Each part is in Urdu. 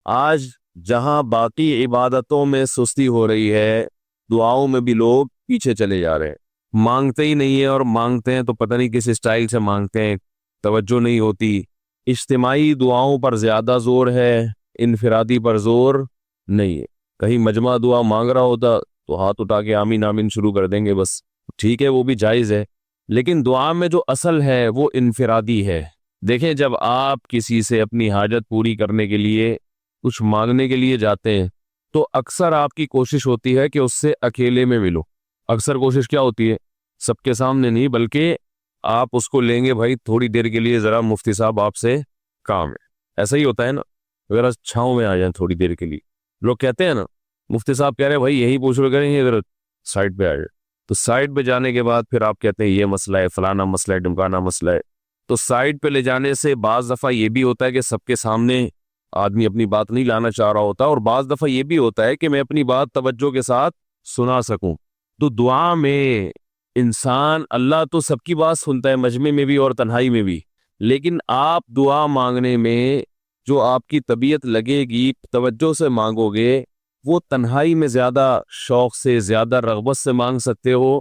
آج جہاں باقی عبادتوں میں سستی ہو رہی ہے، دعاؤں میں بھی لوگ پیچھے چلے جا رہے ہیں، مانگتے ہی نہیں ہے، اور مانگتے ہیں تو پتہ نہیں کس اسٹائل سے مانگتے ہیں، توجہ نہیں ہوتی۔ اجتماعی دعاؤں پر زیادہ زور ہے، انفرادی پر زور نہیں ہے۔ کہیں مجمع دعا مانگ رہا ہوتا تو ہاتھ اٹھا کے آمین آمین شروع کر دیں گے، بس ٹھیک ہے، وہ بھی جائز ہے، لیکن دعا میں جو اصل ہے وہ انفرادی ہے۔ دیکھیں، جب آپ کسی سے اپنی حاجت پوری کرنے کے لیے، کچھ مانگنے کے لیے جاتے ہیں، تو اکثر آپ کی کوشش ہوتی ہے کہ اس سے اکیلے میں ملو۔ اکثر کوشش کیا ہوتی ہے؟ سب کے سامنے نہیں، بلکہ آپ اس کو لیں گے، بھائی تھوڑی دیر کے لیے ذرا مفتی صاحب آپ سے کام ہے۔ ایسا ہی ہوتا ہے نا، ذرا چھاؤں میں آ جائیں تھوڑی دیر کے لیے۔ لوگ کہتے ہیں نا، مفتی صاحب کہہ رہے ہیں بھائی یہی پوچھ رہے کریں، ادھر سائڈ پہ آ جائے، تو سائڈ پہ جانے کے بعد پھر آپ کہتے ہیں یہ مسئلہ ہے، فلانا مسئلہ ہے، ڈمکانا مسئلہ ہے۔ تو سائڈ پہ لے جانے سے بعض دفعہ یہ بھی ہوتا ہے کہ سب کے سامنے آدمی اپنی بات نہیں لانا چاہ رہا ہوتا، اور بعض دفعہ یہ بھی ہوتا ہے کہ میں اپنی بات توجہ کے ساتھ سنا سکوں۔ تو دعا میں انسان، اللہ تو سب کی بات سنتا ہے، مجمع میں بھی اور تنہائی میں بھی، لیکن آپ دعا مانگنے میں جو آپ کی طبیعت لگے گی، توجہ سے مانگو گے، وہ تنہائی میں زیادہ شوق سے، زیادہ رغبت سے مانگ سکتے ہو۔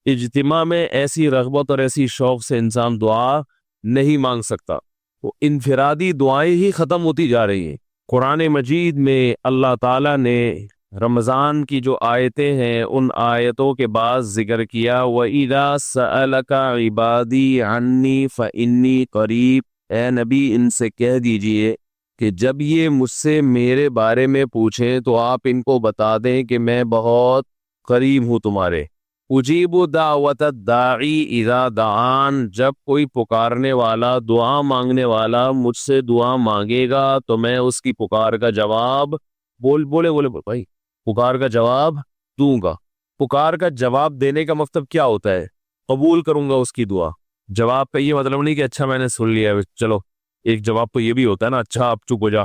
اجتماع میں ایسی رغبت اور ایسی شوق سے انسان دعا نہیں مانگ سکتا۔ وہ انفرادی دعائیں ہی ختم ہوتی جا رہی ہیں۔ قرآن مجید میں اللہ تعالیٰ نے رمضان کی جو آیتیں ہیں، ان آیتوں کے بعد ذکر کیا، وَإِذَا سَأَلَكَ عِبَادِي عَنِّي فَإِنِّي قَرِيب، اے نبی ان سے کہہ دیجئے کہ جب یہ مجھ سے میرے بارے میں پوچھیں تو آپ ان کو بتا دیں کہ میں بہت قریب ہوں تمہارے۔ اجیب دعوت الداعی اذا دعان، جب کوئی پکارنے والا، دعا مانگنے والا مجھ سے دعا مانگے گا تو میں اس کی پکار کا جواب بولے بھائی پکار کا جواب دوں گا۔ پکار کا جواب دینے کا مطلب کیا ہوتا ہے؟ قبول کروں گا اس کی دعا۔ جواب کا یہ مطلب نہیں کہ اچھا میں نے سن لیا ہے، چلو ایک جواب تو یہ بھی ہوتا ہے نا، اچھا آپ چپ ہو جا۔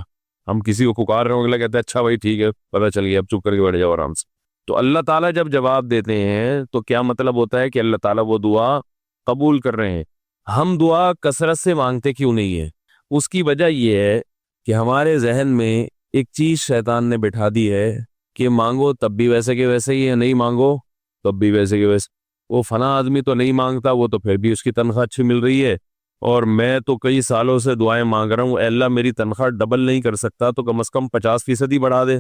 ہم کسی کو پکار رہے ہوں، اگلا کہتا ہے اچھا بھائی ٹھیک ہے، پتہ چل گیا، اب چپ کر کے بیٹھ جاؤ آرام سے۔ تو اللہ تعالیٰ جب جواب دیتے ہیں تو کیا مطلب ہوتا ہے کہ اللہ تعالیٰ وہ دعا قبول کر رہے ہیں۔ ہم دعا کثرت سے مانگتے کیوں نہیں ہیں؟ اس کی وجہ یہ ہے کہ ہمارے ذہن میں ایک چیز شیطان نے بٹھا دی ہے کہ مانگو تب بھی ویسے کے ویسے ہی ہے، نہیں مانگو تب بھی ویسے کے ویسے۔ وہ فلاں آدمی تو نہیں مانگتا، وہ تو پھر بھی اس کی تنخواہ اچھی مل رہی ہے، اور میں تو کئی سالوں سے دعائیں مانگ رہا ہوں، اے اللہ میری تنخواہ ڈبل نہیں کر سکتا تو کم از کم 50% ہی بڑھا دے،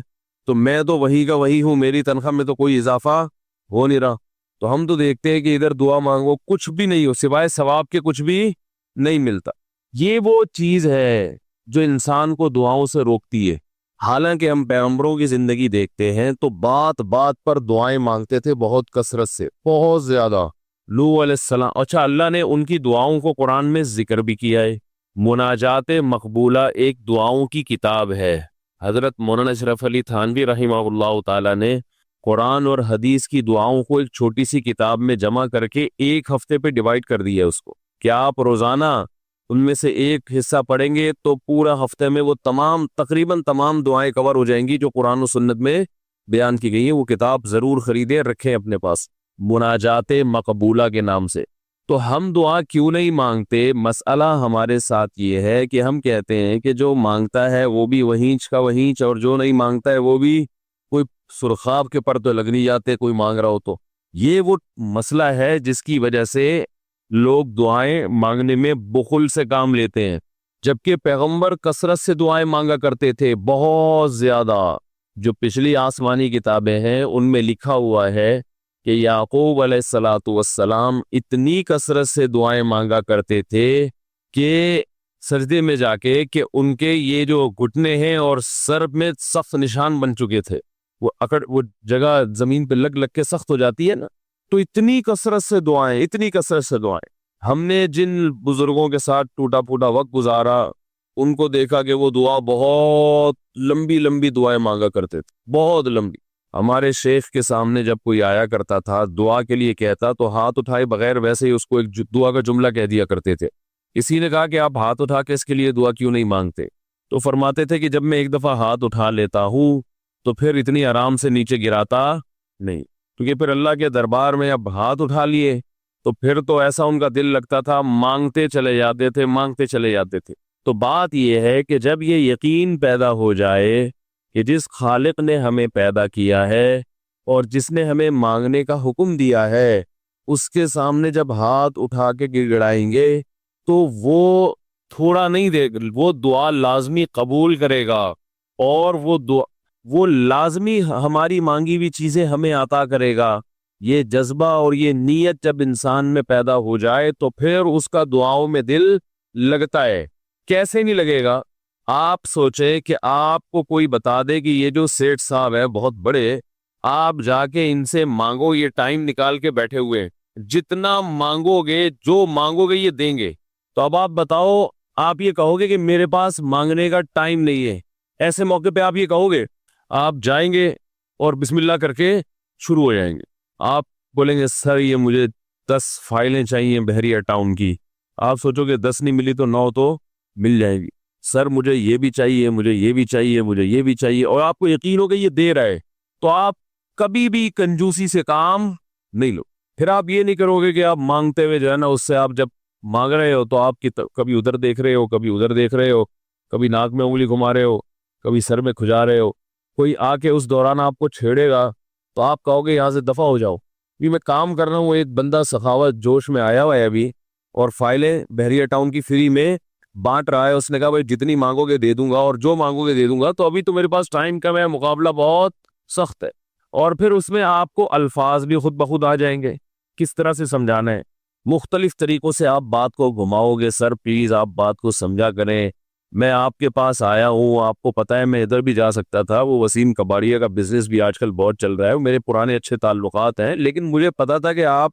تو میں تو وہی کا وہی ہوں، میری تنخواہ میں تو کوئی اضافہ ہو نہیں رہا۔ تو ہم تو دیکھتے ہیں کہ ادھر دعا مانگو کچھ بھی نہیں ہو، سوائے ثواب کے کچھ بھی نہیں ملتا۔ یہ وہ چیز ہے جو انسان کو دعاؤں سے روکتی ہے۔ حالانکہ ہم پیغمبروں کی زندگی دیکھتے ہیں تو بات بات پر دعائیں مانگتے تھے، بہت کثرت سے، بہت زیادہ۔ نوح علیہ السلام، اچھا اللہ نے ان کی دعاؤں کو قرآن میں ذکر بھی کیا ہے۔ مناجات مقبولہ ایک دعاؤں کی کتاب ہے۔ حضرت مولانا اشرف علی تھانوی رحمہ اللہ تعالی نے قرآن اور حدیث کی دعاؤں کو ایک چھوٹی سی کتاب میں جمع کر کے ایک ہفتے پہ ڈیوائیڈ کر دیا ہے اس کو، کہ آپ روزانہ ان میں سے ایک حصہ پڑھیں گے تو پورا ہفتے میں وہ تقریباً تمام دعائیں کور ہو جائیں گی جو قرآن و سنت میں بیان کی گئی ہیں۔ وہ کتاب ضرور خریدیں، رکھیں اپنے پاس، مناجات مقبولہ کے نام سے۔ تو ہم دعا کیوں نہیں مانگتے؟ مسئلہ ہمارے ساتھ یہ ہے کہ ہم کہتے ہیں کہ جو مانگتا ہے وہ بھی وہینچ کا وہینچ، اور جو نہیں مانگتا ہے وہ بھی کوئی سرخاب کے پر تو لگ نہیں جاتے کوئی مانگ رہا ہو تو۔ یہ وہ مسئلہ ہے جس کی وجہ سے لوگ دعائیں مانگنے میں بخل سے کام لیتے ہیں، جبکہ پیغمبر کثرت سے دعائیں مانگا کرتے تھے، بہت زیادہ۔ جو پچھلی آسمانی کتابیں ہیں ان میں لکھا ہوا ہے کہ یعقوب علیہ السلام اتنی کثرت سے دعائیں مانگا کرتے تھے کہ سجدے میں جا کے کہ ان کے یہ جو گھٹنے ہیں اور سر میں سخت نشان بن چکے تھے، وہ جگہ زمین پہ لگ لگ کے سخت ہو جاتی ہے نا، تو اتنی کثرت سے دعائیں، اتنی کثرت سے دعائیں۔ ہم نے جن بزرگوں کے ساتھ ٹوٹا پھوٹا وقت گزارا ان کو دیکھا کہ وہ دعا بہت لمبی لمبی دعائیں مانگا کرتے تھے، بہت لمبی۔ ہمارے شیخ کے سامنے جب کوئی آیا کرتا تھا دعا کے لیے کہتا تو ہاتھ اٹھائے بغیر ویسے ہی اس کو ایک دعا کا جملہ کہہ دیا کرتے تھے۔ کسی نے کہا کہ آپ ہاتھ اٹھا کے اس کے لیے دعا کیوں نہیں مانگتے؟ تو فرماتے تھے کہ جب میں ایک دفعہ ہاتھ اٹھا لیتا ہوں تو پھر اتنی آرام سے نیچے گراتا نہیں، کیونکہ پھر اللہ کے دربار میں اب ہاتھ اٹھا لیے تو پھر تو ایسا ان کا دل لگتا تھا، مانگتے چلے جاتے تھے، مانگتے چلے جاتے تھے۔ تو بات یہ ہے کہ جب یہ یقین پیدا ہو جائے کہ جس خالق نے ہمیں پیدا کیا ہے اور جس نے ہمیں مانگنے کا حکم دیا ہے، اس کے سامنے جب ہاتھ اٹھا کے گڑ گڑائیں گے تو وہ تھوڑا نہیں دے، وہ دعا لازمی قبول کرے گا، اور وہ لازمی ہماری مانگی ہوئی چیزیں ہمیں عطا کرے گا۔ یہ جذبہ اور یہ نیت جب انسان میں پیدا ہو جائے تو پھر اس کا دعاؤں میں دل لگتا ہے۔ کیسے نہیں لگے گا؟ آپ سوچیں کہ آپ کو کوئی بتا دے کہ یہ جو سیٹھ صاحب ہے بہت بڑے، آپ جا کے ان سے مانگو، یہ ٹائم نکال کے بیٹھے ہوئے ہیں، جتنا مانگو گے، جو مانگو گے یہ دیں گے۔ تو اب آپ بتاؤ، آپ یہ کہو گے کہ میرے پاس مانگنے کا ٹائم نہیں ہے؟ ایسے موقع پہ آپ یہ کہو گے؟ آپ جائیں گے اور بسم اللہ کر کے شروع ہو جائیں گے۔ آپ بولیں گے سر یہ مجھے 10 فائلیں چاہیے بحریہ ٹاؤن کی۔ آپ سوچو گے 10 نہیں ملی تو 9 تو مل جائے گی۔ سر مجھے یہ بھی چاہیے، مجھے یہ بھی چاہیے، مجھے یہ بھی چاہیے، اور آپ کو یقین ہو کہ یہ دے رہا ہے، تو آپ کبھی بھی کنجوسی سے کام نہیں لو۔ پھر آپ یہ نہیں کرو گے کہ آپ مانگتے ہوئے جو ہے نا، اس سے آپ جب مانگ رہے ہو تو آپ کی کبھی ادھر دیکھ رہے ہو، کبھی ادھر دیکھ رہے ہو، کبھی ناک میں انگلی گھما رہے ہو، کبھی سر میں کھجا رہے ہو۔ کوئی آ کے اس دوران آپ کو چھیڑے گا تو آپ کہو گے یہاں سے دفع ہو جاؤ۔ بھی میں کام کر رہا ہوں، ایک بندہ سخاوت جوش میں آیا ہوا ہے ابھی، اور فائلیں بحریہ ٹاؤن کی فری میں بانٹ رہا ہے۔ اس نے کہا بھائی جتنی مانگو گے دے دوں گا، اور جو مانگو گے دے دوں گا، تو ابھی تو میرے پاس ٹائم کم ہے، مقابلہ بہت سخت ہے۔ اور پھر اس میں آپ کو الفاظ بھی خود بخود آ جائیں گے، کس طرح سے سمجھانا ہے، مختلف طریقوں سے آپ بات کو گھماؤ گے۔ سر پلیز آپ بات کو سمجھا کریں، میں آپ کے پاس آیا ہوں، آپ کو پتہ ہے میں ادھر بھی جا سکتا تھا، وہ وسیم کباڑیہ کا بزنس بھی آج کل بہت چل رہا ہے، میرے پرانے اچھے تعلقات ہیں، لیکن مجھے پتا تھا کہ آپ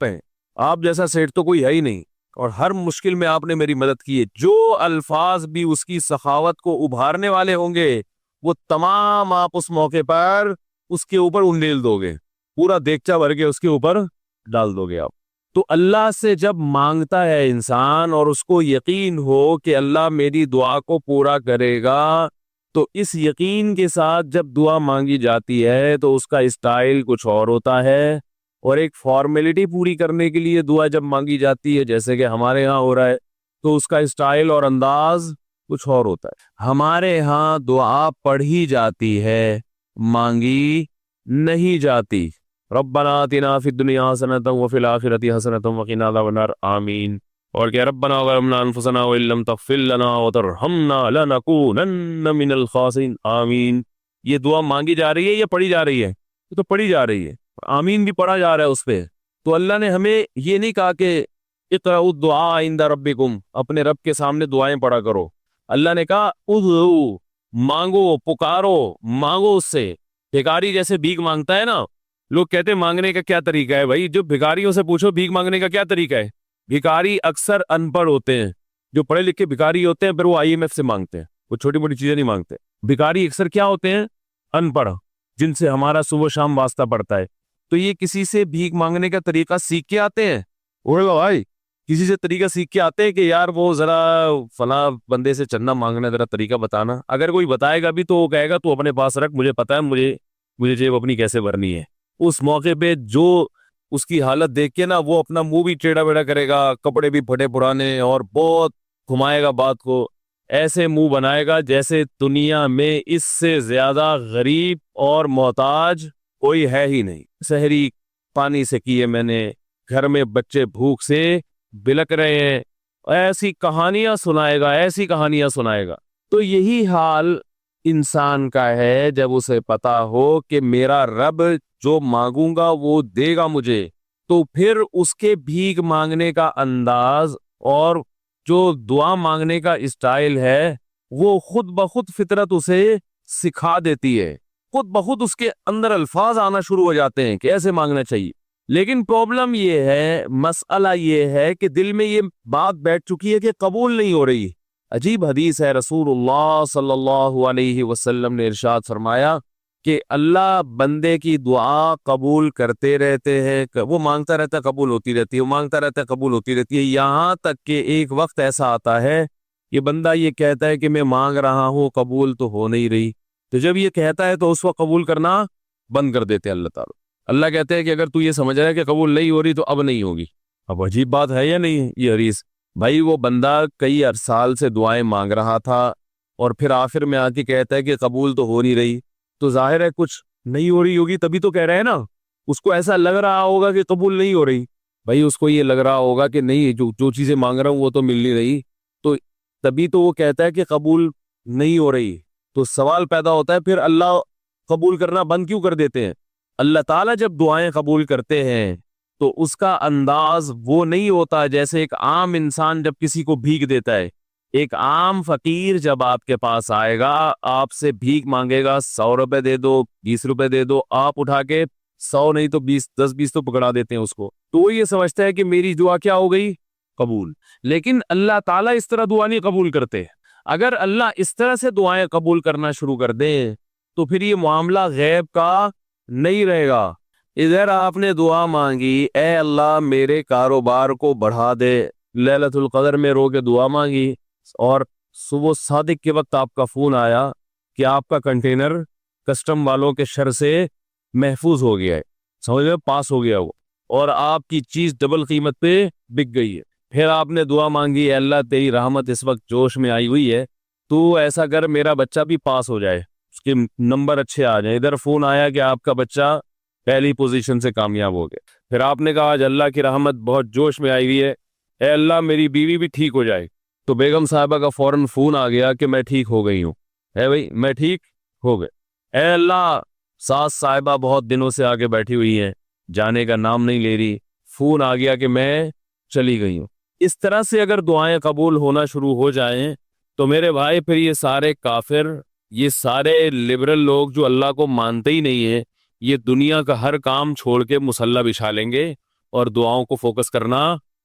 ہیں، آپ جیسا سیٹ تو کوئی ہے ہی نہیں، اور ہر مشکل میں آپ نے میری مدد کی ہے۔ جو الفاظ بھی اس کی سخاوت کو ابھارنے والے ہوں گے، وہ تمام آپ اس موقع پر اس کے اوپر انڈیل دو گے، پورا دیگچہ بھر کے اس کے اوپر ڈال دو گے آپ۔ تو اللہ سے جب مانگتا ہے انسان اور اس کو یقین ہو کہ اللہ میری دعا کو پورا کرے گا، تو اس یقین کے ساتھ جب دعا مانگی جاتی ہے تو اس کا اسٹائل کچھ اور ہوتا ہے، اور ایک فارمیلٹی پوری کرنے کے لیے دعا جب مانگی جاتی ہے جیسے کہ ہمارے ہاں ہو رہا ہے، تو اس کا اسٹائل اور انداز کچھ اور ہوتا ہے۔ ہمارے ہاں دعا پڑھی جاتی ہے، مانگی نہیں جاتی۔ ربنا آتنا فی الدنیا حسنۃ وفی الآخرۃ حسنۃ وقنا عذاب النار، آمین۔ اور کہ ربنا ظلمنا انفسنا وان لم تغفر لنا وترحمنا لنکونن من الخاسرین، آمین۔ یہ دعا مانگی جا رہی ہے یا پڑھی جا رہی ہے؟ یہ تو پڑھی جا رہی ہے، آمین بھی پڑھا جا رہا ہے اس پہ۔ تو اللہ نے ہمیں یہ نہیں کہا کہ اقرؤوا الدعاء عند ربکم، اپنے رب کے سامنے دعائیں پڑھا کرو۔ اللہ نے کہا ادعوا، مانگو، پکارو، مانگو اس سے۔ بھکاری جیسے بھیک مانگتا ہے نا، لوگ کہتے ہیں مانگنے کا کیا طریقہ ہے؟ بھائی جو بھکاریوں سے پوچھو بھیک مانگنے کا کیا طریقہ ہے۔ بھکاری اکثر ان پڑھ ہوتے ہیں، جو پڑھے لکھے بھکاری ہوتے ہیں پھر وہ IMF سے مانگتے ہیں، وہ چھوٹی موٹی چیزیں نہیں مانگتے۔ بھکاری اکثر کیا ہوتے ہیں؟ ان پڑھ، جن سے ہمارا صبح شام واسطہ پڑتا ہے۔ تو یہ کسی سے بھیک مانگنے کا طریقہ سیکھ کے آتے ہیں؟ اوے بھائی کسی سے طریقہ سیکھ کے آتے ہیں کہ یار وہ ذرا فلاں بندے سے چندہ مانگنا، ذرا طریقہ بتانا؟ اگر کوئی بتائے گا بھی تو وہ کہے گا تو اپنے پاس رکھ، مجھے پتا ہے مجھے جیب اپنی کیسے بھرنی ہے۔ اس موقع پہ جو اس کی حالت دیکھ کے نا، وہ اپنا منہ بھی ٹیڑھا بیڑا کرے گا، کپڑے بھی پھٹے پرانے، اور بہت گھمائے گا بات کو، ایسے منہ بنائے گا جیسے دنیا میں اس سے زیادہ غریب اور محتاج کوئی ہے ہی نہیں۔ سحری پانی سے کیے میں نے، گھر میں بچے بھوک سے بلک رہے ہیں، ایسی کہانیاں سنائے گا، ایسی کہانیاں سنائے گا۔ تو یہی حال انسان کا ہے جب اسے پتا ہو کہ میرا رب جو مانگوں گا وہ دے گا مجھے، تو پھر اس کے بھیک مانگنے کا انداز اور جو دعا مانگنے کا اسٹائل ہے وہ خود بخود فطرت اسے سکھا دیتی ہے، خود بخود اس کے اندر الفاظ آنا شروع ہو جاتے ہیں کہ ایسے مانگنا چاہیے۔ لیکن پرابلم یہ ہے، مسئلہ یہ ہے کہ دل میں یہ بات بیٹھ چکی ہے کہ قبول نہیں ہو رہی۔ عجیب حدیث ہے، رسول اللہ صلی اللہ علیہ وسلم نے ارشاد فرمایا کہ اللہ بندے کی دعا قبول کرتے رہتے ہیں، وہ مانگتا رہتا ہے قبول ہوتی رہتی ہے، وہ مانگتا رہتا ہے قبول ہوتی رہتی ہے، یہاں تک کہ ایک وقت ایسا آتا ہے یہ بندہ یہ کہتا ہے کہ میں مانگ رہا ہوں قبول تو ہو نہیں رہی، تو جب یہ کہتا ہے تو اس وقت قبول کرنا بند کر دیتے ہیں اللہ تعالیٰ۔ اللہ کہتے ہیں کہ اگر تو یہ سمجھ رہا ہے کہ قبول نہیں ہو رہی تو اب نہیں ہوگی۔ اب عجیب بات ہے یا نہیں یہ حدیث؟ بھائی وہ بندہ کئی سال سے دعائیں مانگ رہا تھا اور پھر آخر میں آ کے کہتا ہے کہ قبول تو ہو نہیں رہی، تو ظاہر ہے کچھ نہیں ہو رہی ہوگی، تبھی تو کہہ رہے ہیں نا۔ اس کو ایسا لگ رہا ہوگا کہ قبول نہیں ہو رہی، بھائی اس کو یہ لگ رہا ہوگا کہ نہیں، جو چیزیں مانگ رہا ہوں وہ تو مل نہیں رہی، تو تبھی تو وہ کہتا ہے کہ قبول نہیں ہو رہی۔ تو سوال پیدا ہوتا ہے پھر اللہ قبول کرنا بند کیوں کر دیتے ہیں؟ اللہ تعالیٰ جب دعائیں قبول کرتے ہیں تو اس کا انداز وہ نہیں ہوتا جیسے ایک عام انسان جب کسی کو بھیک دیتا ہے۔ ایک عام فقیر جب آپ کے پاس آئے گا، آپ سے بھیک مانگے گا، 100 روپے دے دو، 20 روپے دے دو، آپ اٹھا کے 100 نہیں تو 20، 10-20 تو پکڑا دیتے ہیں اس کو، تو وہ یہ سمجھتا ہے کہ میری دعا کیا ہو گئی؟ قبول۔ لیکن اللہ تعالیٰ اس طرح دعا نہیں قبول کرتے۔ اگر اللہ اس طرح سے دعائیں قبول کرنا شروع کر دیں تو پھر یہ معاملہ غیب کا نہیں رہے گا۔ ادھر آپ نے دعا مانگی، اے اللہ میرے کاروبار کو بڑھا دے، لیلۃ القدر میں رو کے دعا مانگی، اور صبح صادق کے وقت آپ کا فون آیا کہ آپ کا کنٹینر کسٹم والوں کے شر سے محفوظ ہو گیا ہے، سمجھ میں پاس ہو گیا وہ، اور آپ کی چیز ڈبل قیمت پہ بک گئی ہے۔ پھر آپ نے دعا مانگی، اے اللہ تیری رحمت اس وقت جوش میں آئی ہوئی ہے، تو ایسا کر میرا بچہ بھی پاس ہو جائے، اس کے نمبر اچھے آ جائیں۔ ادھر فون آیا کہ آپ کا بچہ پہلی پوزیشن سے کامیاب ہو گیا۔ پھر آپ نے کہا آج اللہ کی رحمت بہت جوش میں آئی ہوئی ہے، اے اللہ میری بیوی بھی ٹھیک ہو جائے، تو بیگم صاحبہ کا فوراً فون آ گیا کہ میں ٹھیک ہو گئی ہوں، اے بھائی میں ٹھیک ہو گئے۔ اے اللہ ساس صاحبہ بہت دنوں سے آگے بیٹھی ہوئی ہیں، جانے کا نام نہیں لے رہی، فون آ گیا کہ میں چلی گئی ہوں۔ اس طرح سے اگر دعائیں قبول ہونا شروع ہو جائیں تو میرے بھائی پھر یہ سارے کافر، یہ سارے لبرل لوگ جو اللہ کو مانتے ہی نہیں ہیں، یہ دنیا کا ہر کام چھوڑ کے مصلی بچھا لیں گے اور دعاؤں کو فوکس کرنا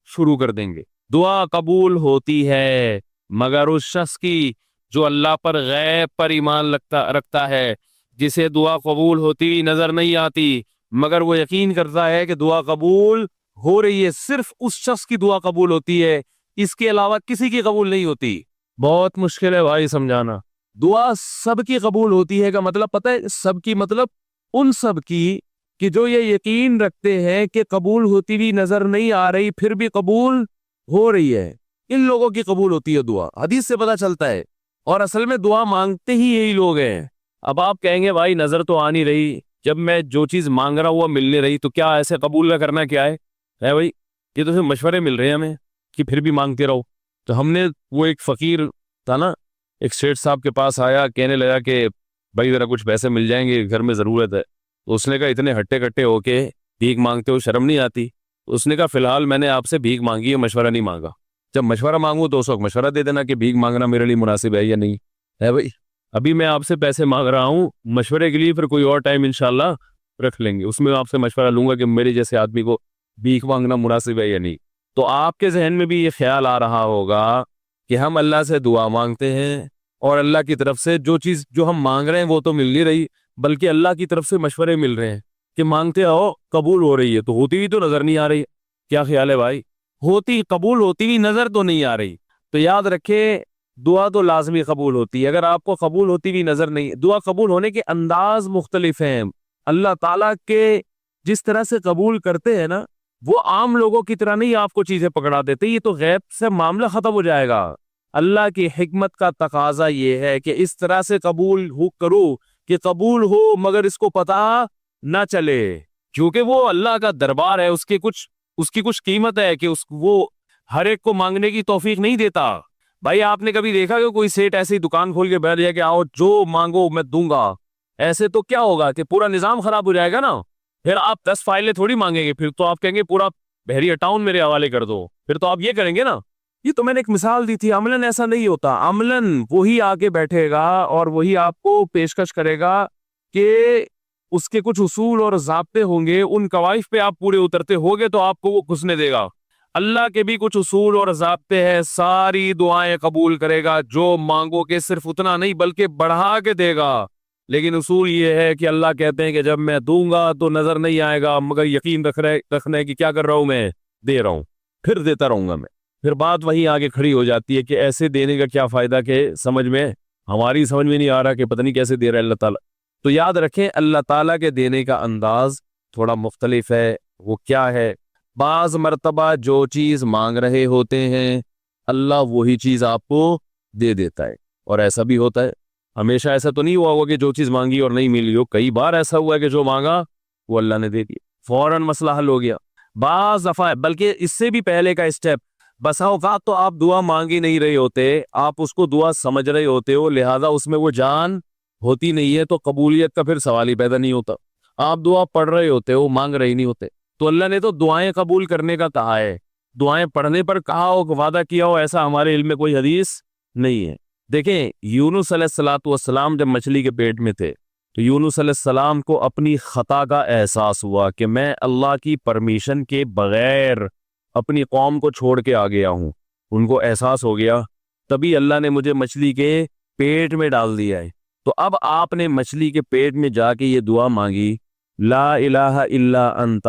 شروع کر دیں گے۔ دعا قبول ہوتی ہے مگر اس شخص کی جو اللہ پر غیب پر ایمان رکھتا ہے، جسے دعا قبول ہوتی ہوئی نظر نہیں آتی مگر وہ یقین کرتا ہے کہ دعا قبول ہو رہی ہے۔ صرف اس شخص کی دعا قبول ہوتی ہے، اس کے علاوہ کسی کی قبول نہیں ہوتی۔ بہت مشکل ہے بھائی سمجھانا۔ دعا سب کی قبول ہوتی ہے کا مطلب پتہ ہے؟ سب کی مطلب ان سب کی کہ جو یہ یقین رکھتے ہیں کہ قبول ہوتی ہوئی نظر نہیں آ رہی پھر بھی قبول ہو رہی ہے، ان لوگوں کی قبول ہوتی ہے دعا۔ حدیث سے پتہ چلتا ہے، اور اصل میں دعا مانگتے ہی یہی لوگ ہیں۔ اب آپ کہیں گے بھائی نظر تو آ نہیں رہی، جب میں جو چیز مانگ رہا ہوں وہ مل نہیں رہی، تو کیا ایسے قبول نہ کرنا کیا ہے بھائی؟ یہ تو صرف مشورے مل رہے ہیں ہمیں کہ پھر بھی مانگتے رہو۔ تو ہم نے وہ ایک فقیر تھا نا، ایک سیٹھ صاحب کے پاس آیا، کہنے لگا کہ بھائی ذرا کچھ پیسے مل جائیں گے، گھر میں ضرورت ہے۔ تو اس نے کہا اتنے ہٹے کٹے ہو کے بھیک مانگتے ہو، شرم نہیں آتی؟ اس نے کہا فی الحال میں نے آپ سے بھیک مانگی ہے، مشورہ نہیں مانگا، جب مشورہ مانگوں تو اس وقت مشورہ دے دینا کہ بھیک مانگنا میرے لیے مناسب ہے یا نہیں ہے بھائی۔ ابھی میں آپ سے پیسے مانگ رہا ہوں، مشورے کے لیے پھر کوئی اور ٹائم انشاءاللہ رکھ لیں گے، اس میں آپ سے مشورہ لوں گا کہ میرے جیسے آدمی کو بھیک مانگنا مناسب ہے یا نہیں۔ تو آپ کے ذہن میں بھی یہ خیال آ رہا ہوگا کہ ہم اللہ سے دعا مانگتے ہیں اور اللہ کی طرف سے جو چیز جو ہم مانگ رہے ہیں وہ تو مل نہیں رہی، بلکہ اللہ کی طرف سے مشورے مل رہے ہیں کہ مانگتے آؤ قبول ہو رہی ہے، تو ہوتی ہوئی تو نظر نہیں آ رہی۔ کیا خیال ہے بھائی؟ قبول ہوتی ہوئی نظر تو نہیں آ رہی، تو یاد رکھے دعا تو لازمی قبول ہوتی ہے۔ اگر آپ کو قبول ہوتی ہوئی نظر نہیں، دعا قبول ہونے کے انداز مختلف ہیں۔ اللہ تعالیٰ کے جس طرح سے قبول کرتے ہیں نا، وہ عام لوگوں کی طرح نہیں آپ کو چیزیں پکڑا دیتے، یہ تو غیب سے معاملہ ختم ہو جائے گا۔ اللہ کی حکمت کا تقاضا یہ ہے کہ اس طرح سے قبول کرو کہ قبول ہو مگر اس کو پتہ نہ چلے، کیونکہ وہ اللہ کا دربار ہے، اس کی کچھ قیمت ہے کہ وہ ہر ایک کو مانگنے کی توفیق نہیں دیتا۔ بھائی آپ نے کبھی دیکھا کہ کوئی سیٹ ایسی دکان کھول کے بیٹھ جائے کہ آؤ جو مانگو میں دوں گا؟ ایسے تو کیا ہوگا کہ پورا نظام خراب ہو جائے گا نا۔ پھر آپ 10 فائلیں تھوڑی مانگیں گے، پھر تو آپ کہیں گے پورا بحریہ ٹاؤن میرے حوالے کر دو، پھر تو آپ یہ کریں گے نا۔ یہ تو میں نے ایک مثال دی تھی، عملاً ایسا نہیں ہوتا۔ عملاً وہی آگے بیٹھے گا اور وہی آپ کو پیشکش کرے گا کہ اس کے کچھ اصول اور ضابطے ہوں گے، ان قواعد پہ آپ پورے اترتے ہوگے تو آپ کو وہ گھسنے دے گا۔ اللہ کے بھی کچھ اصول اور ضابطے ہیں، ساری دعائیں قبول کرے گا، جو مانگو کہ صرف اتنا نہیں بلکہ بڑھا کے دے گا۔ لیکن اصول یہ ہے کہ اللہ کہتے ہیں کہ جب میں دوں گا تو نظر نہیں آئے گا، مگر یقین رکھنا ہے کہ کیا کر رہا ہوں، میں دے رہا ہوں، پھر دیتا رہوں گا میں۔ پھر بات وہیں آگے کھڑی ہو جاتی ہے کہ ایسے دینے کا کیا فائدہ کہ ہماری سمجھ میں نہیں آ رہا کہ پتہ نہیں کیسے دے رہا ہے اللہ تعالیٰ۔ تو یاد رکھیں اللہ تعالیٰ کے دینے کا انداز تھوڑا مختلف ہے۔ وہ کیا ہے؟ بعض مرتبہ جو چیز مانگ رہے ہوتے ہیں اللہ وہی چیز آپ کو دے دیتا ہے. اور ایسا بھی ہوتا ہے, ہمیشہ ایسا تو نہیں ہوا ہوگا کہ جو چیز مانگی اور نہیں ملی ہو. کئی بار ایسا ہوا ہے کہ جو مانگا وہ اللہ نے دے دیا, فوراً مسئلہ حل ہو گیا. بعض دفعہ بلکہ اس سے بھی پہلے کا اسٹیپ, بسا اوقات تو آپ دعا مانگ ہی نہیں رہے ہوتے, آپ اس کو دعا سمجھ رہے ہوتے ہو, لہذا اس میں وہ جان ہوتی نہیں ہے, تو قبولیت کا پھر سوال ہی پیدا نہیں ہوتا. آپ دعا پڑھ رہے ہوتے ہو, مانگ رہے نہیں ہوتے. تو اللہ نے تو دعائیں قبول کرنے کا کہا ہے, دعائیں پڑھنے پر کہا ہو, وعدہ کیا ہو, ایسا ہمارے علم میں کوئی حدیث نہیں ہے. دیکھیں یونس علیہ السلام جب مچھلی کے پیٹ میں تھے تو یونس علیہ السلام کو اپنی خطا کا احساس ہوا کہ میں اللہ کی پرمیشن کے بغیر اپنی قوم کو چھوڑ کے آ گیا ہوں. ان کو احساس ہو گیا, تبھی اللہ نے مجھے مچھلی کے پیٹ میں ڈال دیا ہے. تو اب آپ نے مچھلی کے پیٹ میں جا کے یہ دعا مانگی, لا الہ الا انت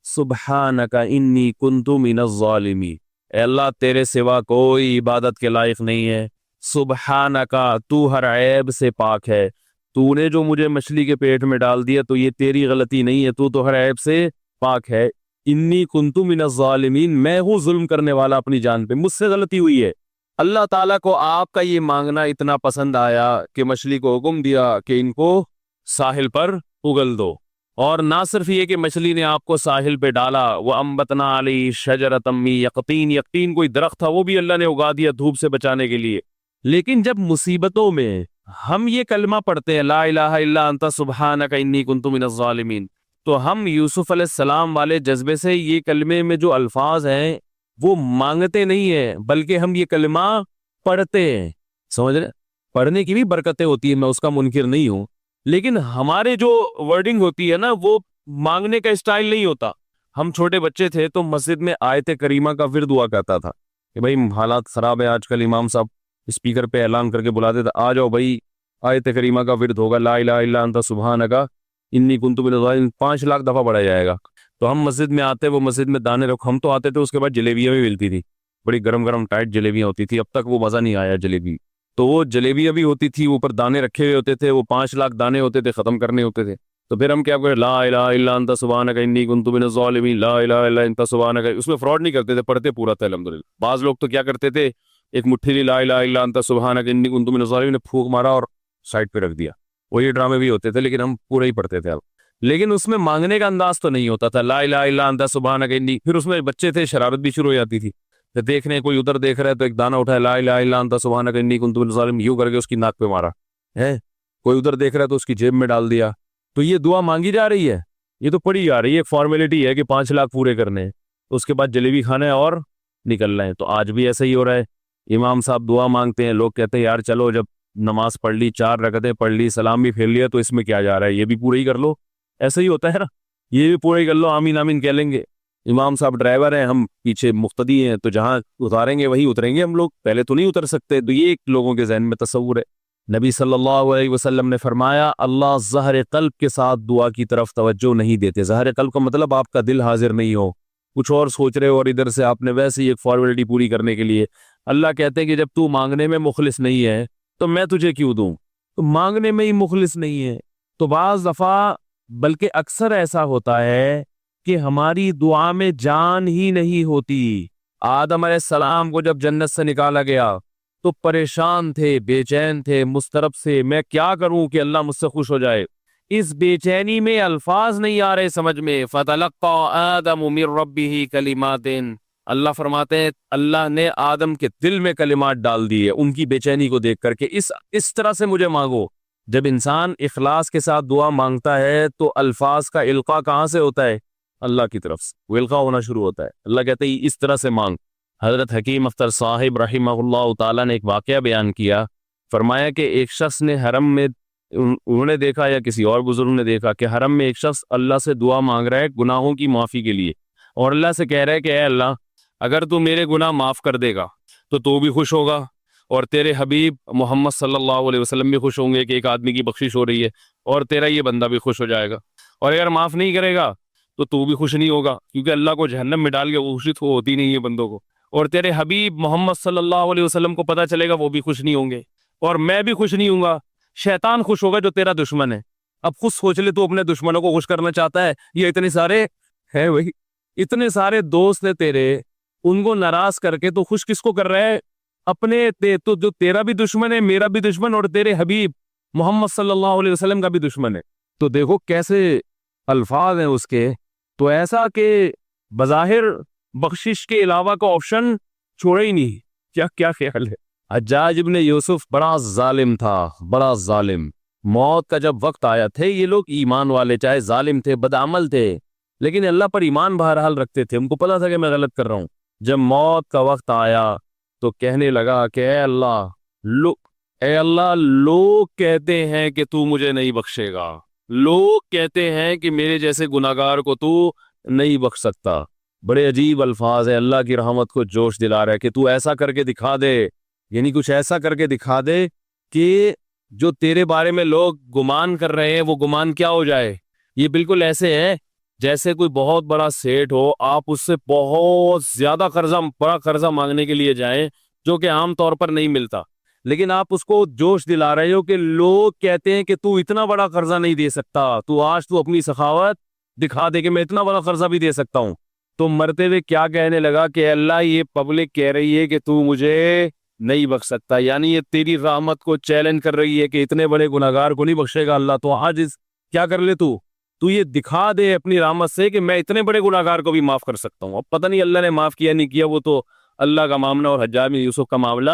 سبحانک انی کنت من الظالمین. اے اللہ تیرے سوا کوئی عبادت کے لائق نہیں ہے, سبحانکا تو ہر عیب سے پاک ہے, تو نے جو مجھے مچھلی کے پیٹ میں ڈال دیا تو یہ تیری غلطی نہیں ہے, تو ہر عیب سے پاک ہے. انی کنت من الظالمین, میں ہوں ظلم کرنے والا اپنی جان پہ, مجھ سے غلطی ہوئی ہے. اللہ تعالیٰ کو آپ کا یہ مانگنا اتنا پسند آیا کہ مچھلی کو حکم دیا کہ ان کو ساحل پر اگل دو. اور نہ صرف یہ کہ مچھلی نے آپ کو ساحل پہ ڈالا, وہ انبتنا علی شجرۃ من یقطین, یقطین کوئی درخت تھا وہ بھی اللہ نے اگا دیا دھوپ سے بچانے کے لیے. لیکن جب مصیبتوں میں ہم یہ کلمہ پڑھتے ہیں لا الہ الا انت سبحانک انی کنت من الظالمین, تو ہم یوسف علیہ السلام والے جذبے سے یہ کلمے میں جو الفاظ ہیں وہ مانگتے نہیں ہیں, بلکہ ہم یہ کلمہ پڑھتے ہیں. سمجھ رہے, پڑھنے کی بھی برکتیں ہوتی ہیں, میں اس کا منکر نہیں ہوں, لیکن ہمارے جو ورڈنگ ہوتی ہے نا وہ مانگنے کا اسٹائل نہیں ہوتا. ہم چھوٹے بچے تھے تو مسجد میں آیت کریمہ کا ورد ہوا کرتا تھا کہ بھائی حالات خراب ہے آج کل, امام صاحب اسپیکر پہ اعلان کر کے بلاتے تھے, آ جاؤ بھائی آیت کریمہ کا ورد ہوگا, لا الہ الا انت سبحانک انی کنت من الظالمین, 5 لاکھ دفعہ پڑھا جائے گا. تو ہم مسجد میں آتے, وہ مسجد میں دانے رکھ, ہم تو آتے تھے, اس کے بعد جلیبیاں بھی ملتی تھی, بڑی گرم گرم ٹائٹ جلیبیاں ہوتی تھی. اب تک وہ مزہ نہیں آیا جلیبی, تو وہ جلیبیاں بھی ہوتی تھی, اوپر دانے رکھے ہوئے ہوتے تھے, وہ 5 لاکھ دانے ہوتے تھے, ختم کرنے ہوتے تھے. تو پھر ہم کیا کریں, لا الہ الا انت سبحانک انی کنت من الظالمین, لا الہ الا انت سبحانک. اس میں فراڈ نہیں کرتے تھے, پڑھتے پورا تھا الحمدللہ. بعض لوگ تو کیا کرتے تھے, ایک مٹھی لی لا الہ الا انت سبحانک انی کنت من الظالمین, پھونک مارا اور سائڈ پہ رکھ دیا. وہ یہ ڈرامے بھی ہوتے تھے, لیکن ہم پورا ہی پڑھتے تھے. لیکن اس میں مانگنے کا انداز تو نہیں ہوتا تھا, لا الہ الا انت سبحانک انی. پھر اس میں بچے تھے, شرارت بھی شروع ہو جاتی تھی. دیکھنے کوئی ادھر دیکھ رہا ہے تو ایک دانہ اٹھایا, لا الہ الا انت سبحانک انی کنت من الظالمین, یوں کر کے اس کی ناک پہ مارا ہے. کوئی ادھر دیکھ رہا ہے تو اس کی جیب میں ڈال دیا. تو یہ دعا مانگی جا رہی ہے, یہ تو پڑھی جا رہی ہے, ایک فارمیلٹی ہے کہ 5 لاکھ پورے کرنے ہیں, اس کے بعد جلیبی کھانا ہے اور نکلنا ہے. تو آج بھی ایسا ہی ہو رہا ہے, امام صاحب دعا مانگتے ہیں, لوگ کہتے ہیں یار چلو جب نماز پڑھ لی, 4 رکعتیں پڑھ لی, سلام بھی پھیر لیا, تو اس میں کیا جا رہا ہے, یہ بھی پورا ہی کر لو. ایسا ہی ہوتا ہے نا, یہ بھی پورا ہی کر لو, آمین آمین کہہ لیں گے. امام صاحب ڈرائیور ہیں, ہم پیچھے مقتدی ہیں, تو جہاں اتاریں گے وہی اتریں گے ہم لوگ, پہلے تو نہیں اتر سکتے. تو یہ ایک لوگوں کے ذہن میں تصور ہے. نبی صلی اللہ علیہ وسلم نے فرمایا, اللہ ظہر قلب کے ساتھ دعا کی طرف توجہ نہیں دیتے. ظہر قلب کا مطلب آپ کا دل حاضر نہیں ہو, کچھ اور سوچ رہے ہو, اور ادھر سے آپ نے ویسے ہی ایک فارمیلٹی پوری کرنے کے لیے. اللہ کہتے ہیں کہ جب تو مانگنے میں مخلص نہیں ہے تو میں تجھے کیوں دوں. تو مانگنے میں ہی مخلص نہیں ہے. تو بعض دفعہ بلکہ اکثر ایسا ہوتا ہے کہ ہماری دعا میں جان ہی نہیں ہوتی. آدم علیہ السلام کو جب جنت سے نکالا گیا تو پریشان تھے, بے چین تھے, مضطرب سے, میں کیا کروں کہ اللہ مجھ سے خوش ہو جائے. اس بے چینی میں الفاظ نہیں آ رہے سمجھ میں. فَتَلَقَّى آدَمُ مِن رَبِّهِ كَلِمَاتٍ, اللہ فرماتے ہیں اللہ نے آدم کے دل میں کلمات ڈال دیے ان کی بے چینی کو دیکھ کر کے, اس طرح سے مجھے مانگو. جب انسان اخلاص کے ساتھ دعا مانگتا ہے تو الفاظ کا القاء کہاں سے ہوتا ہے, اللہ کی طرف سے وہ القاء ہونا شروع ہوتا ہے. اللہ کہتے ہیں اس طرح سے مانگ. حضرت حکیم اختر صاحب رحمہ اللہ تعالیٰ نے ایک واقعہ بیان کیا, فرمایا کہ ایک شخص نے حرم میں, انہوں نے دیکھا یا کسی اور بزرگ نے دیکھا کہ حرم میں ایک شخص اللہ سے دعا مانگ رہا ہے گناہوں کی معافی کے لیے, اور اللہ سے کہہ رہا ہے کہ اے اللہ اگر تو میرے گناہ معاف کر دے گا تو بھی خوش ہوگا, اور تیرے حبیب محمد صلی اللہ علیہ وسلم بھی خوش ہوں گے کہ ایک آدمی کی بخشش ہو رہی ہے, اور تیرا یہ بندہ بھی خوش ہو جائے گا. اور اگر معاف نہیں کرے گا تو بھی خوش نہیں ہوگا, کیونکہ اللہ کو جہنم میں ڈال کے خوشی تو ہوتی نہیں ہے بندوں کو. اور تیرے حبیب محمد صلی اللہ علیہ وسلم کو پتہ چلے گا وہ بھی خوش نہیں ہوں گے, اور میں بھی خوش نہیں ہوں گا. شیطان خوش ہوگا جو تیرا دشمن ہے. اب خود سوچ لے, تو اپنے دشمنوں کو خوش کرنا چاہتا ہے, یہ اتنے سارے ہیں, وہی اتنے سارے دوست ہیں تیرے, ان کو ناراض کر کے تو خوش کس کو کر رہا ہے؟ اپنے تو جو تیرا بھی دشمن ہے، میرا بھی دشمن، اور تیرے حبیب محمد صلی اللہ علیہ وسلم کا بھی دشمن ہے۔ تو دیکھو کیسے الفاظ ہیں اس کے۔ تو ایسا کہ بظاہر بخشش کے علاوہ کا آپشن چھوڑا ہی نہیں۔ کیا خیال ہے؟ حجاج ابن یوسف بڑا ظالم تھا، بڑا ظالم۔ موت کا جب وقت آیا تھے، یہ لوگ ایمان والے، چاہے ظالم تھے، بدعمل تھے، لیکن اللہ پر ایمان بہرحال رکھتے تھے، ان کو پتا تھا کہ میں غلط کر رہا ہوں۔ جب موت کا وقت آیا تو کہنے لگا کہ اے اللہ لوگ کہتے ہیں کہ تو مجھے نہیں بخشے گا، لوگ کہتے ہیں کہ میرے جیسے گناہگار کو تو نہیں بخش سکتا۔ بڑے عجیب الفاظ ہیں، اللہ کی رحمت کو جوش دلا رہا ہے کہ تو ایسا کر کے دکھا دے، یعنی کچھ ایسا کر کے دکھا دے کہ جو تیرے بارے میں لوگ گمان کر رہے ہیں وہ گمان کیا ہو جائے۔ یہ بالکل ایسے ہے جیسے کوئی بہت بڑا سیٹ ہو، آپ اس سے بہت زیادہ بڑا قرضہ مانگنے کے لیے جائیں جو کہ عام طور پر نہیں ملتا، لیکن آپ اس کو جوش دلا رہے ہو کہ لوگ کہتے ہیں کہ تو اتنا بڑا قرضہ نہیں دے سکتا، تو آج تو اپنی سخاوت دکھا دے کہ میں اتنا بڑا قرضہ بھی دے سکتا ہوں۔ تو مرتے ہوئے کیا کہنے لگا کہ اللہ یہ پبلک کہہ رہی ہے کہ تو مجھے نہیں بخش سکتا، یعنی یہ تیری رحمت کو چیلنج کر رہی ہے کہ اتنے بڑے گناہگار کو نہیں بخشے گا اللہ، تو آج کیا کر لے تو یہ دکھا دے اپنی رحمت سے کہ میں اتنے بڑے گناہگار کو بھی معاف کر سکتا ہوں۔ اب پتہ نہیں اللہ نے معاف کیا نہیں کیا، وہ تو اللہ کا معاملہ اور حجاج بن یوسف کا معاملہ،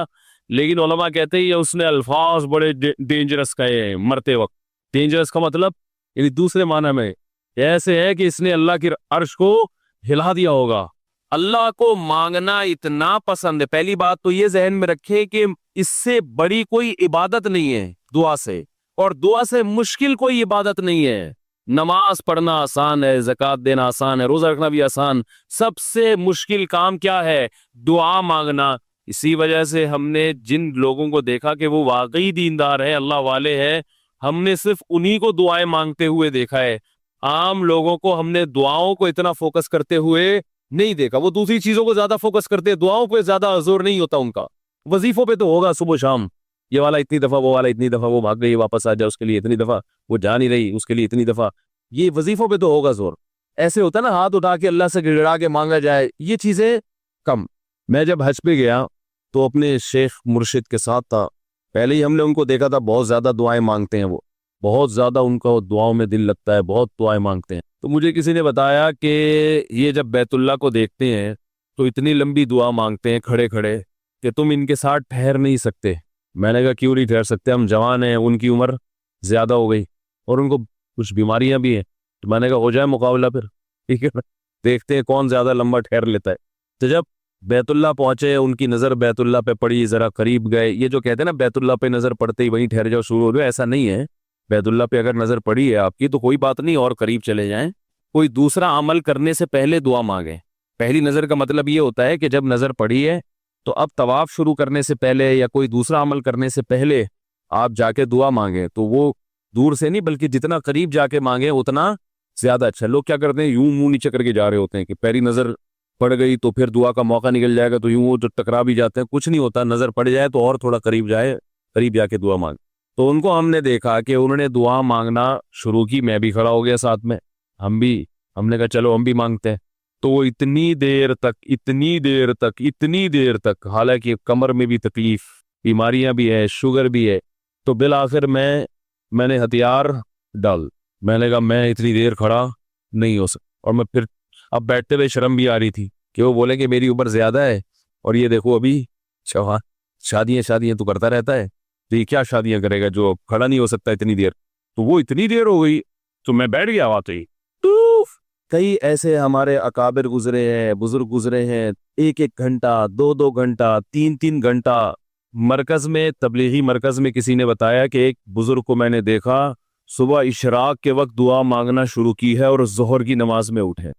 لیکن علماء کہتے ہیں اس نے الفاظ بڑے ڈینجرس کہے ہیں مرتے وقت۔ ڈینجرس کا مطلب یعنی دوسرے معنی میں ایسے ہے کہ اس نے اللہ کی عرش کو ہلا دیا ہوگا۔ اللہ کو مانگنا اتنا پسند ہے۔ پہلی بات تو یہ ذہن میں رکھے کہ اس سے بڑی کوئی عبادت نہیں ہے دعا سے، اور دعا سے مشکل کوئی عبادت نہیں ہے۔ نماز پڑھنا آسان ہے، زکوٰۃ دینا آسان ہے، روزہ رکھنا بھی آسان، سب سے مشکل کام کیا ہے؟ دعا مانگنا۔ اسی وجہ سے ہم نے جن لوگوں کو دیکھا کہ وہ واقعی دیندار ہے، اللہ والے ہیں، ہم نے صرف انہی کو دعائیں مانگتے ہوئے دیکھا ہے۔ عام لوگوں کو ہم نے دعاؤں کو اتنا فوکس کرتے ہوئے نہیں دیکھا، وہ دوسری چیزوں کو زیادہ فوکس کرتے ہیں، دعاؤں پہ زیادہ زور نہیں ہوتا ان کا۔ وظیفوں پہ تو ہوگا صبح شام، یہ والا اتنی دفعہ، وہ والا اتنی دفعہ، وہ بھاگ گئی واپس آ جائے اس کے لیے اتنی دفعہ، وہ جا نہیں رہی اس کے لیے اتنی دفعہ، یہ وظیفوں پہ تو ہوگا زور۔ ایسے ہوتا نا ہاتھ اٹھا کے اللہ سے گڑگڑا کے مانگا جائے، یہ چیزیں کم۔ میں جب حج پہ گیا تو اپنے شیخ مرشد کے ساتھ تھا، پہلے ہی ہم نے ان کو دیکھا تھا بہت زیادہ دعائیں مانگتے ہیں، وہ بہت زیادہ ان کا دعاؤں میں دل لگتا ہے، بہت دعائیں مانگتے ہیں۔ تو مجھے کسی نے بتایا کہ یہ جب بیت اللہ کو دیکھتے ہیں تو اتنی لمبی دعا مانگتے ہیں کھڑے کھڑے کہ تم ان کے ساتھ ٹھہر نہیں سکتے۔ میں نے کہا کیوں نہیں ٹھہر سکتے، ہم جوان ہیں، ان کی عمر زیادہ ہو گئی اور ان کو کچھ بیماریاں بھی ہیں، تو میں نے کہا ہو جائے مقابلہ پھر، ٹھیک ہے، دیکھتے ہیں کون زیادہ لمبا ٹھہر لیتا ہے۔ تو جب بیت اللہ پہنچے، ان کی نظر بیت اللہ پہ پڑی، ذرا قریب گئے۔ یہ جو کہتے ہیں نا بیت اللہ پہ نظر پڑتے ہی وہیں ٹھہر جاؤ شروع ہو جائے، ایسا نہیں ہے۔ بیت اللہ پہ اگر نظر پڑی ہے آپ کی تو کوئی بات نہیں، اور قریب چلے جائیں، کوئی دوسرا عمل کرنے سے پہلے دعا مانگیں۔ پہلی نظر کا مطلب یہ ہوتا ہے کہ جب نظر پڑی ہے تو اب طواف شروع کرنے سے پہلے یا کوئی دوسرا عمل کرنے سے پہلے آپ جا کے دعا مانگیں، تو وہ دور سے نہیں بلکہ جتنا قریب جا کے مانگیں اتنا زیادہ اچھا۔ لوگ کیا کرتے ہیں، یوں منہ نیچے کر کے جا رہے ہوتے ہیں کہ پہلی نظر پڑ گئی تو پھر دعا کا موقع نکل جائے گا، تو یوں وہ جو ٹکرا بھی جاتے ہیں، کچھ نہیں ہوتا، نظر پڑ جائے تو اور تھوڑا قریب جائے، قریب جا کے دعا مانگ۔ تو ان کو ہم نے دیکھا کہ انہوں نے دعا مانگنا شروع کی، میں بھی کھڑا ہو گیا ساتھ میں، ہم نے کہا چلو ہم بھی مانگتے ہیں۔ تو وہ اتنی دیر تک حالانکہ کمر میں بھی تکلیف، بیماریاں بھی ہے، شوگر بھی ہے، تو بالآخر میں نے ہتھیار ڈال، میں نے کہا میں اتنی دیر کھڑا نہیں ہو سکتا۔ اور میں پھر اب بیٹھتے ہوئے شرم بھی آ رہی تھی کہ وہ بولے کہ میری عمر زیادہ ہے اور یہ دیکھو ابھی شادیاں تو کرتا رہتا ہے، تو یہ کیا شادیاں کرے گا جو کھڑا نہیں ہو سکتا اتنی دیر۔ تو وہ اتنی دیر ہو گئی تو میں بیٹھ گیا وہاں ہی۔ کئی ایسے ہمارے اکابر گزرے ہیں، بزرگ گزرے ہیں، 1 گھنٹہ، 2 گھنٹہ، 3 گھنٹہ مرکز میں، تبلیغی مرکز میں کسی نے بتایا کہ ایک بزرگ کو میں نے دیکھا صبح اشراق کے وقت دعا مانگنا شروع کی ہے اور ظہر کی نماز میں اٹھے۔